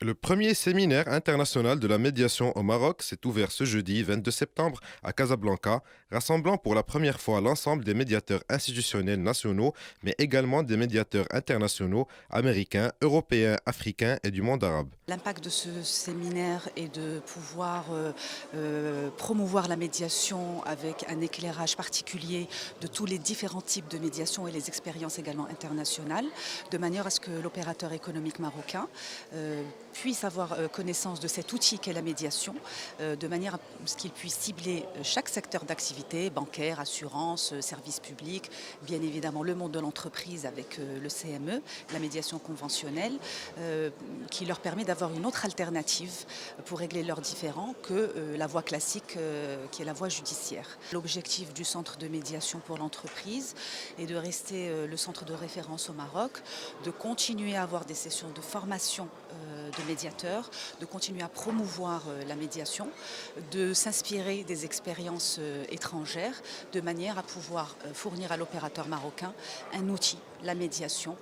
Le premier séminaire international de la médiation au Maroc s'est ouvert ce jeudi 22 septembre à Casablanca, rassemblant pour la première fois l'ensemble des médiateurs institutionnels nationaux, mais également des médiateurs internationaux, américains, européens, africains et du monde arabe. L'impact de ce séminaire est de pouvoir promouvoir la médiation avec un éclairage particulier de tous les différents types de médiation et les expériences également internationales, de manière à ce que l'opérateur économique marocain puisse avoir connaissance de cet outil qu'est la médiation, de manière à ce qu'il puisse cibler chaque secteur d'activité, bancaire, assurance, services publics, bien évidemment le monde de l'entreprise avec le CME, la médiation conventionnelle, qui leur permet d'avoir une autre alternative pour régler leurs différends que la voie classique qui est la voie judiciaire. L'objectif du centre de médiation pour l'entreprise est de rester le centre de référence au Maroc, de continuer à avoir des sessions de formation de médiateurs, de continuer à promouvoir la médiation, de s'inspirer des expériences étrangères de manière à pouvoir fournir à l'opérateur marocain un outil, la médiation,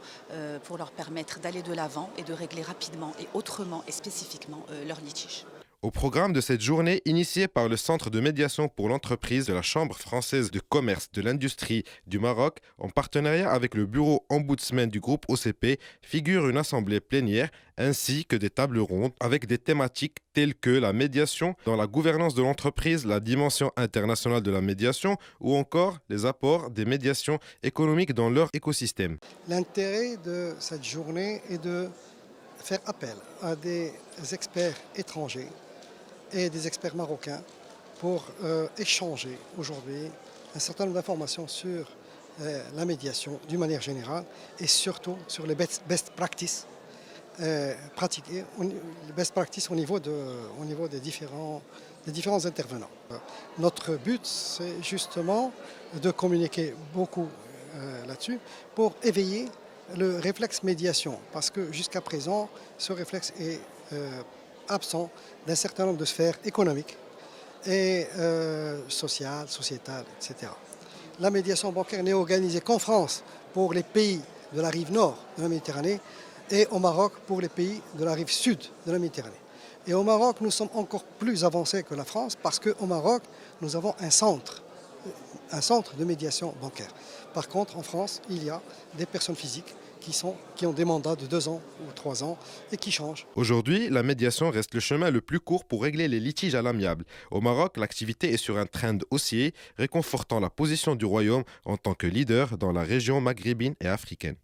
pour leur permettre d'aller de l'avant et de régler rapidement et autrement et spécifiquement leurs litiges. Au programme de cette journée, initiée par le Centre de médiation pour l'entreprise de la Chambre française de commerce de l'industrie du Maroc, en partenariat avec le bureau ombudsman du groupe OCP, figure une assemblée plénière ainsi que des tables rondes avec des thématiques telles que la médiation dans la gouvernance de l'entreprise, la dimension internationale de la médiation ou encore les apports des médiations économiques dans leur écosystème. L'intérêt de cette journée est de faire appel à des experts étrangers et des experts marocains pour échanger aujourd'hui un certain nombre d'informations sur la médiation d'une manière générale et surtout sur les best practices pratiquées, les best practices au niveau des différents intervenants. Notre but, c'est justement de communiquer beaucoup là-dessus pour éveiller le réflexe médiation, parce que jusqu'à présent, ce réflexe est absent d'un certain nombre de sphères économiques et sociales, sociétales, etc. La médiation bancaire n'est organisée qu'en France pour les pays de la rive nord de la Méditerranée et au Maroc pour les pays de la rive sud de la Méditerranée. Et au Maroc, nous sommes encore plus avancés que la France parce qu'au Maroc, nous avons un centre de médiation bancaire. Par contre, en France, il y a des personnes physiques qui ont des mandats de 2 ans ou 3 ans et qui changent. Aujourd'hui, la médiation reste le chemin le plus court pour régler les litiges à l'amiable. Au Maroc, l'activité est sur un trend haussier, réconfortant la position du royaume en tant que leader dans la région maghrébine et africaine.